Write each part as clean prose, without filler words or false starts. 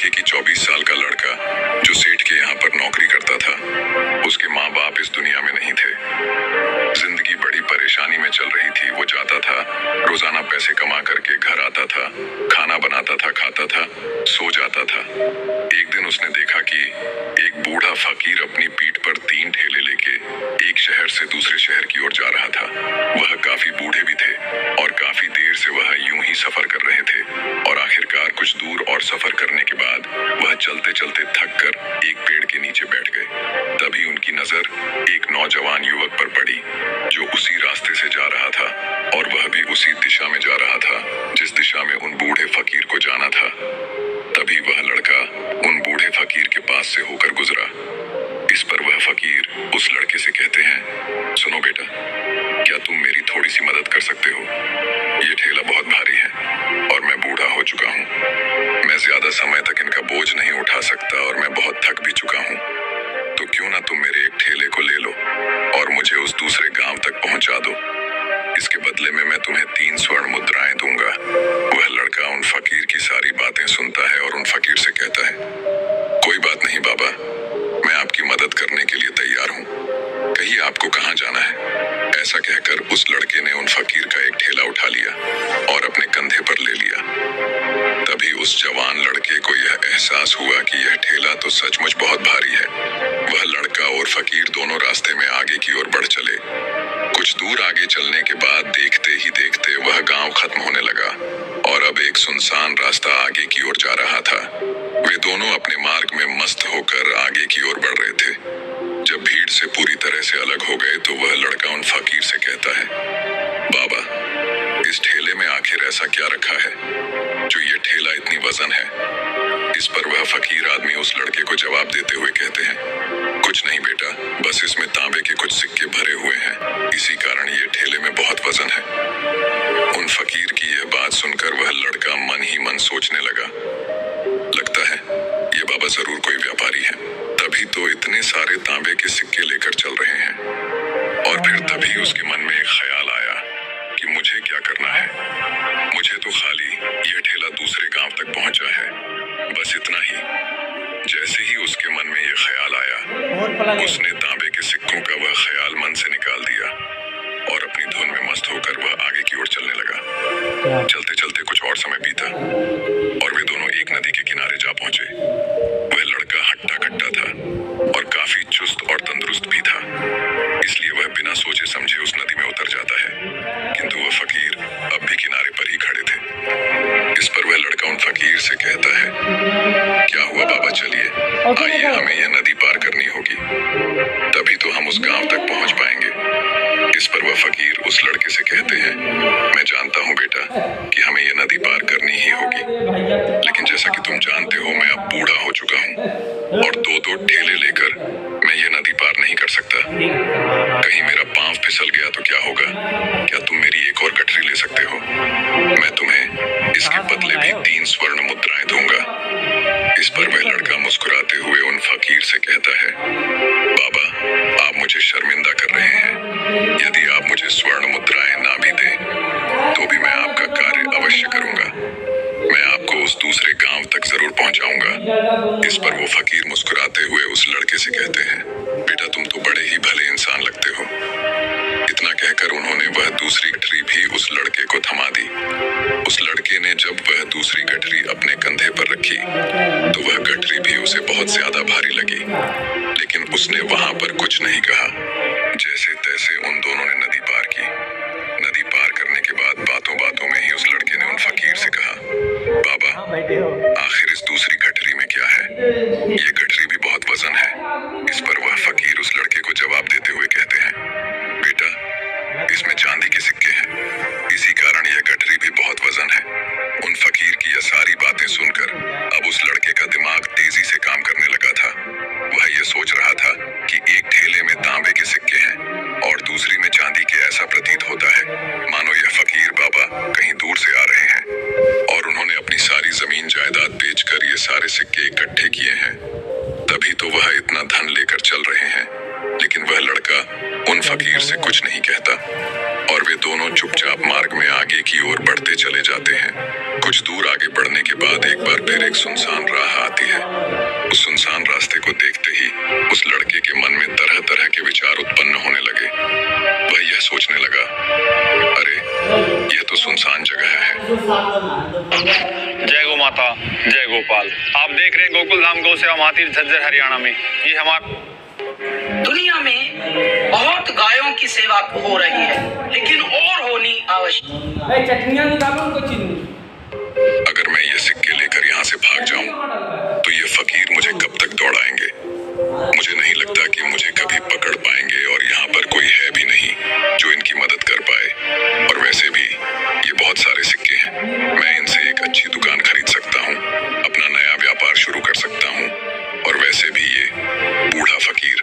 इलाके की 24 साल का लड़का जो सेठ के यहाँ पर नौकरी करता था। उसके माँ बाप इस दुनिया में नहीं थे। जिंदगी बड़ी परेशानी में चल रही थी। वो जाता था, रोजाना पैसे कमा करके घर आता था, खाना बनाता था, खाता था, सो जाता था। एक दिन उसने देखा कि एक बूढ़ा फकीर अपनी पीठ पर 3 ठेले लेके एक शहर से दूसरे शहर की ओर जा रहा था। वह काफी बूढ़े भी थे और काफी देर से वह यूं ही सफर कर रहे थे और आखिरकार कुछ दूर और सफर करने के बाद वह चलते चलते थक कर एक पेड़ के नीचे बैठ गए। तभी उनकी नजर एक नौजवान युवक पर पड़ी जो उसी रास्ते से जा रहा था और वह भी उसी दिशा में जा रहा था जिस दिशा में उन बूढ़े फकीर को जाना था। तभी वह लड़का उन बूढ़े फकीर के पास से होकर गुजरा। इस पर वह फकीर उस लड़के से कहते हैं, सुनो बेटा, क्या तुम मेरी थोड़ी सी मदद कर सकते हो? ये ठेला बहुत भारी है और मैं बूढ़ा हो चुका हूँ। मैं ज्यादा समय तक इनका बोझ नहीं उठा सकता और मैं बहुत थक भी चुका हूँ। तो क्यों ना तुम मेरे एक ठेले को ले लो और मुझे उस दूसरे गांव तक पहुंचा दो। इसके बदले में मैं तुम्हें 3 स्वर्ण मुद्राएं दूंगा। वह लड़का उन फकीर की सारी बातें सुनता है और उन फकीर से कहता है, कोई बात नहीं बाबा, मैं आपकी मदद करने के लिए तैयार हूँ। कहिए आपको कहाँ जाना है? ऐसा कहकर उस लड़के ने उन फकीर का एक ठेला उठा लिया और अपने कंधे पर ले लिया। तभी उस जवान लड़के को यह एहसास हुआ कि यह ठेला तो सचमुच बहुत भारी है। वह लड़का और फकीर दोनों रास्ते में आगे की ओर बढ़ चले। कुछ दूर आगे चलने के बाद देखते ही देखते वह गांव खत्म होने लगा और अब एक सुनसान रास्ता आगे की ओर जा रहा था। वे दोनों अपने मार्ग में मस्त होकर आगे की ओर बढ़ रहे थे। जब भीड़ से पूरी तरह से अलग हो गए तो वह लड़का उन फकीर से कहता है, बाबा, इस ठेले में आखिर ऐसा क्या रखा है जो ये ठेला इतनी वजन है? इस पर वह फकीर आदमी उस लड़के को जवाब देते हुए कहते हैं, कुछ नहीं बेटा, बस इसमें तांबे के कुछ सिक्के भरे हुए हैं, इसी कारण ये ठेले में बहुत वजन है। उन फकीर की यह बात सुनकर वह लड़का मन ही मन सोचने लगा, लगता है ये बाबा जरूर कोई व्यापारी है, तभी तो इतने सारे तांबे के सिक्के लेकर चल रहे हैं। और फिर तभी उसके मन में एक ख्याल आया कि मुझे क्या करना है। मुझे तो खाली यह ठेला दूसरे गांव तक पहुंचा है, बस इतना ही। जैसे ही उसके मन में यह ख्याल आया, उसने तांबे के सिक्कों का वह ख्याल मन से निकाल दिया और अपनी धुन में मस्त होकर वह आगे की ओर चलने लगा। चलते चलते कुछ और समय बीता और वे दोनों एक नदी के किनारे जा पहुंचे। वह लड़का हट्टा कट्टा था और काफी चुस्त और तंदुरुस्त भी था, इसलिए वह बिना सोचे समझे उस नदी में उतर जाता है। किंतु वह फकीर अब भी किनारे पर ही खड़े थे। इस पर वह लड़का उन फकीर से कहता है, क्या हुआ बाबा, चलिए आइए, हमें यह नदी पार करनी होगी, तभी तो हम उस गांव तक पहुंच पाएंगे। इस पर वह फकीर उस लड़के से कहते हैं, मैं जानता हूं बेटा कि हमें यह नदी पार करनी ही होगी, लेकिन जैसा कि तुम जानते हो मैं अब बूढ़ा हो चुका हूं और 2-2 ठेले लेकर मैं ये नदी पार नहीं कर सकता। कहीं मेरा पांव फिसल गया तो क्या होगा? क्या तुम मेरी एक और गठरी ले सकते हो? मैं तुम्हें इसके बदले भी 3 स्वर्ण मुद्राएं दूंगा। इस पर वह लड़का मुस्कुराते हुए उन फकीर से कहता है, बाबा, आप मुझे शर्मिंदा कर रहे हैं। यदि आप मुझे स्वर्ण मुद्राएं ना भी दें तो भी मैं आपका कार्य अवश्य करूंगा। मैं आपको उस दूसरे गांव तक जरूर पहुंचाऊंगा। इस पर वो फकीर मुस्कुराते हुए उस लड़के से कहते हैं, बेटा, तुम तो बड़े ही भले इंसान लगते हो। इतना कहकर उन्होंने वह दूसरी गठरी भी उस लड़के को थमा दी। उस लड़के ने जब वह दूसरी गठरी अपने कंधे पर रखी तो वह गठरी भी उसे बहुत ज्यादा भारी लगी, लेकिन उसने वहां पर कुछ नहीं कहा। जैसे तैसे उन दोनों ने नदी पार की। नदी पार करने के बाद बातों बातों में ही उस लड़के ने उन फकीर से कहा, बाबा, आखिर इस दूसरी गठरी में क्या है? ये गठरी भी बहुत वजन है। इस पर वह फकीर उस लड़के को जवाब देते हुए कहते हैं, बेटा, इसमें चांदी के सिक्के हैं, इसी कारण यह गठरी भी बहुत वजन है। उन फकीर की यह सारी बातें सुनकर अब उस लड़के का दिमाग तेजी से काम करने लगा था। वह यह सोच रहा था कि एक ठेले में तांबे के सिक्के हैं और दूसरी में चांदी के। ऐसा प्रतीत होता है मानो यह फकीर बाबा कहीं दूर से आ रहे हैं और उन्होंने अपनी सारी जमीन जायदाद बेचकर ये सारे सिक्के इकट्ठे किए हैं, तभी तो वह इतना धन लेकर चल रहे हैं। लेकिन वह लड़का उन फकीर से कुछ नहीं कहता और वे दोनों चुपचाप मार्ग में आगे की ओर बढ़ते चले जाते हैं। कुछ दूर आगे बढ़ने के बाद एक बार फिर एक सुनसान राह आती के मन में तरह तरह के विचार उत्पन्न होने लगे। वह यह सोचने लगा, अरे यह तो सुनसान जगह है। जय गौ माता, जय गोपाल। आप देख रहे हैं गोकुल धाम गौ सेवा मातिर झज्जर हरियाणा में। ये हमारा दुनिया में बहुत गायों की सेवा हो रही है, लेकिन और होनी आवश्यक। चटनियां निकालो, कोई चीज नहीं। अगर मैं ये सिक्के लेकर यहाँ से भाग जाऊं तो ये फकीर मुझे कब तक दौड़ाएंगे। मुझे नहीं लगता कि मुझे कभी पकड़ पाएंगे और यहाँ पर कोई है भी नहीं जो इनकी मदद कर पाए। और वैसे भी ये बहुत सारे सिक्के हैं, मैं इनसे एक अच्छी दुकान खरीद सकता हूँ, अपना नया व्यापार शुरू कर सकता हूँ। और वैसे भी ये बूढ़ा फकीर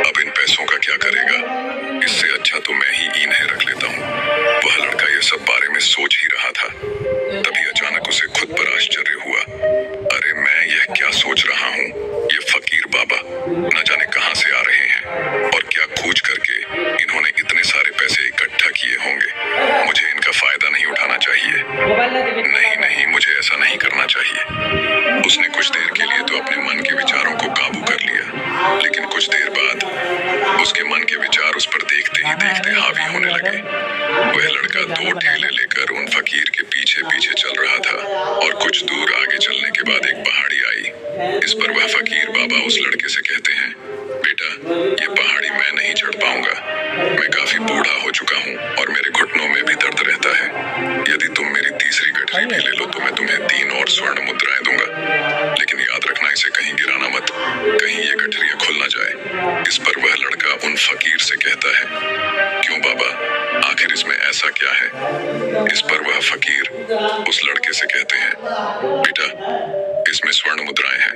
अब इन पैसों का क्या करेगा। इससे अच्छा तो मैं ही इन्हें रख लेता हूँ। वह लड़का ये सब बारे में सोच ही रहा था, तभी अचानक उसे खुद पर आश्चर्य हुआ। अरे मैं यह क्या सोच रहा हूँ, ये फकीर बाबा न जाने कहां से आ रहे हैं और क्या खोज करके इन्होंने इतने सारे पैसे इकट्ठा किए होंगे। मुझे इनका फायदा नहीं उठाना चाहिए। नहीं नहीं, मुझे ऐसा नहीं करना चाहिए। उसने कुछ देर के लिए तो अपने मन के विचारों को काबू कर लिया, लेकिन कुछ देर बाद उसके मन के विचार उस पर देखते ही देखते हावी होने लगे। वह लड़का 2 ठेले लेकर उन फकीर के पीछे पीछे चल रहा था और कुछ दूर आगे चलने के बाद एक पहाड़ी आई। इस पर वह फकीर बाबा उस लड़के से कहते हैं, बेटा ये पहाड़ी मैं नहीं चढ़ पाऊंगा, मैं काफी बूढ़ा हो चुका हूँ और मेरे घुटनों में भी दर्द रहता है। यदि तुम मेरी तीसरी गठरी भी ले लो तो मैं तुम्हें 3 और स्वर्ण मुद्राएं दूंगा, लेकिन याद रखना इसे कहीं गिराना मत, कहीं ये गठरियां खुल ना जाए। इस पर वह लड़का उन फकीर से कहता है, क्यों बाबा, आखिर इसमें ऐसा क्या है। इस पर वह फकीर उस लड़के से कहते हैं, बेटा इसमें स्वर्ण मुद्राएं हैं।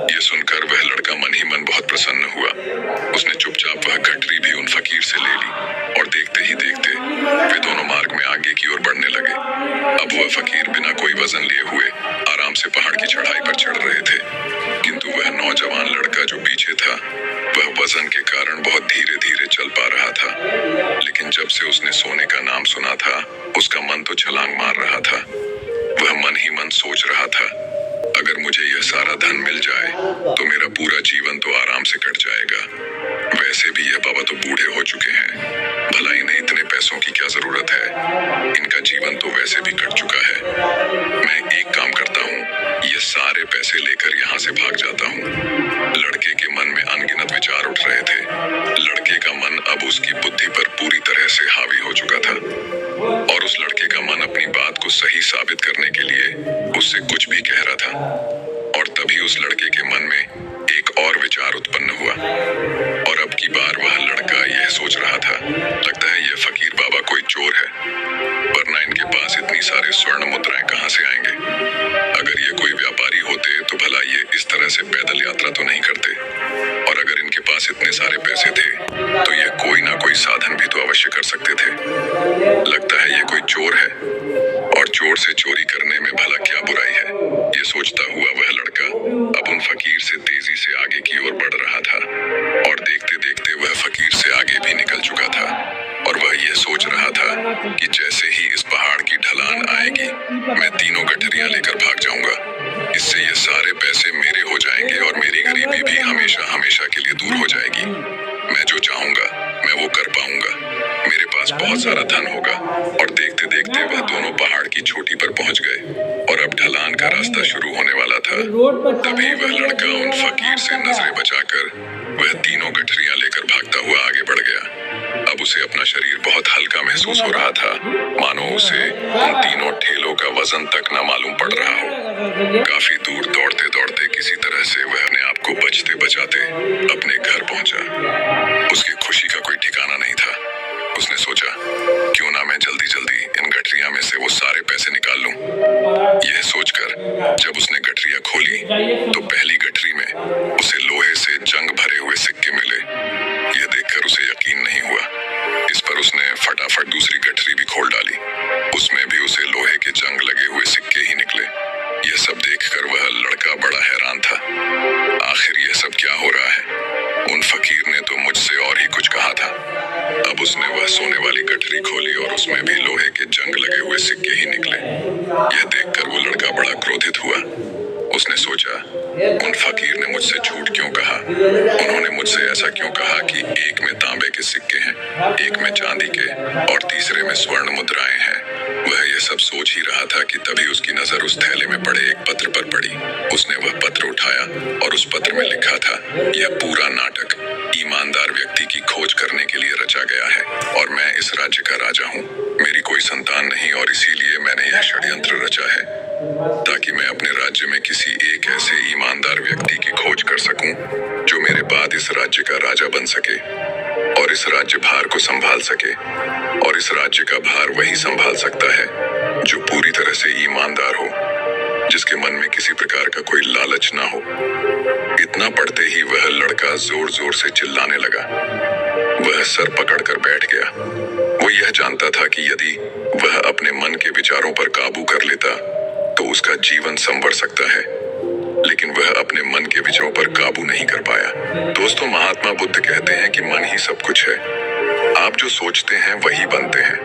ये सुनकर वह लड़का मन ही मन बहुत प्रसन्न हुआ। उसने चुपचाप वह गठरी भी उन फकीर से ले ली और देखते ही देखते वे दोनों मार्ग में आगे की ओर बढ़ने लगे। अब वह फकीर बिना कोई वजन लिए हुए आराम से पहाड़ की चढ़ाई पर चढ़ रहे थे, किंतु वह नौजवान लड़का जो पीछे था वह वजन के कारण बहुत धीरे धीरे चल पा रहा था। लेकिन जब से उसने सोने का नाम सुना था उसका मन तो छलांग मार रहा था। वह मन ही मन सोच रहा था, अगर मुझे यह सारा धन मिल जाए तो मेरा पूरा जीवन तो आराम से कट जाएगा। वैसे भी यह बाबा तो बूढ़े हो चुके हैं, भला इन्हें इतने पैसों की क्या जरूरत है, इनका जीवन तो वैसे भी कट चुका है। मैं एक काम करता हूँ, ये सारे पैसे लेकर यहाँ से भाग जाता हूँ। लड़के के मन में अनगिनत विचार उठ रहे थे। लड़के का मन अब उसकी बुद्धि पर पूरी तरह से हावी हो चुका था और उस लड़के का मन अपनी बात को सही साबित करने के लिए उससे कुछ भी कह रहा था। और तभी उस लड़के के मन में एक और विचार उत्पन्न हुआ और अब की बार वह लड़का यह सोच रहा था, लगता है यह फकीर बाबा कोई चोर है, वरना इनके पास इतनी सारे स्वर्ण मुद्राएं कहां से आएंगे। अगर ये कोई व्यापारी होते तो भला ये इस तरह से पैदल यात्रा तो नहीं करते, और अगर इनके पास इतने सारे पैसे थे तो ये कोई ना कोई साधन भी तो अवश्य कर सकते थे। लगता है ये कोई चोर है और चोर से चोरी करने में भला क्या बुराई है। ये सोचता हुआ वह लड़का अब उन फकीर से तेजी से आगे की ओर बढ़ रहा था और देखते देखते वह फकीर से आगे भी निकल चुका था और वह यह सोच रहा था कि जैसे ही इस पहाड़ की ढलान आएगी मैं तीनों गठरियां लेकर भाग जाऊंगा। इससे ये सारे पैसे मेरे हो जाएंगे और मेरी गरीबी भी हमेशा हमेशा के लिए दूर हो जाएगी। मैं जो चाहूंगा मैं वो कर पाऊंगा, मेरे पास बहुत सारा धन होगा। और देखते देखते वह दोनों पहाड़ की चोटी पर पहुंच गए और अब ढलान का रास्ता शुरू होने वाला था। तभी वह लड़का उन फकीर से नजरें बचाकर वह तीनों गठरियां लेकर भागता हुआ आगे बढ़ गया। अब उसे अपना शरीर बहुत हल्का महसूस हो रहा था, मानो उसे उन तीनों ठेलों का वजन तक न मालूम पड़ रहा हो। काफी दूर दौड़ते दौड़ते किसी तरह से वह अपने आप को बचते बचाते अपने घर पहुंचा। उसकी खुशी का कोई ठिकाना नहीं था। उसने सोचा, क्यों ना मैं जल्दी जल्दी इन गठरियां में से वो सारे पैसे निकाल लूं। यह सोचकर जब उसने गठरियां खोली तो पहली गठरी में उसे लोहे से जंग भरे हुए सिक्के मिले। यह देखकर उसे यकीन नहीं हुआ। इस पर उसने फटाफट दूसरी गठरी भी खोल डाली, उसमें भी उसे लोहे के जंग लगे हुए सिक्के ही निकले। यह सब देखकर वह लड़का बड़ा हैरान था। आखिर यह सब क्या हो रहा है। उन फकीर ने तो मुझसे और ही कुछ कहा था। अब उसने वह सोने वाली गठरी खोली और उसमें भी लोहे के जंग लगे हुए सिक्के ही निकले। यह देखकर वो लड़का बड़ा क्रोधित हुआ। उसने सोचा, उन फकीर ने मुझसे झूठ क्यों कहा। उन्होंने मुझसे ऐसा क्यों कहा कि एक में तांबे के सिक्के हैं, एक में चांदी के और तीसरे में स्वर्ण मुद्राएं हैं। वह यह सब सोच ही रहा था कि तभी उसकी नजर उस थैले में पड़े एक पत्र पर पड़ी। उसने वह पत्र उठाया और उस पत्र में लिखा था, यह पूरा नाटक ईमानदार व्यक्ति की खोज करने के लिए रचा गया है और मैं इस राज्य का राजा हूँ। मेरी कोई संतान नहीं और इसीलिए मैंने यह षड्यंत्र रचा है ताकि मैं अपने राज्य में किसी एक ऐसे ईमानदार व्यक्ति की खोज कर सकूं जो मेरे बाद इस राज्य का राजा बन सके और इस राज्य भार को संभाल सके। और इस राज्य का भार वही संभाल सकता है जो पूरी तरह से ईमानदार हो, जिसके मन में किसी प्रकार का कोई लालच ना हो। इतना पढ़ते ही वह लड़का जोर जोर से चिल्लाने लगा। वह सर पकड़कर बैठ गया। वो यह जानता था कि यदि वह अपने मन के विचारों पर काबू कर लेता तो उसका जीवन संवर सकता है, लेकिन वह अपने मन के विचारों पर काबू नहीं कर पाया। दोस्तों, महात्मा बुद्ध कहते हैं कि मन ही सब कुछ है। आप जो सोचते हैं वही बनते हैं।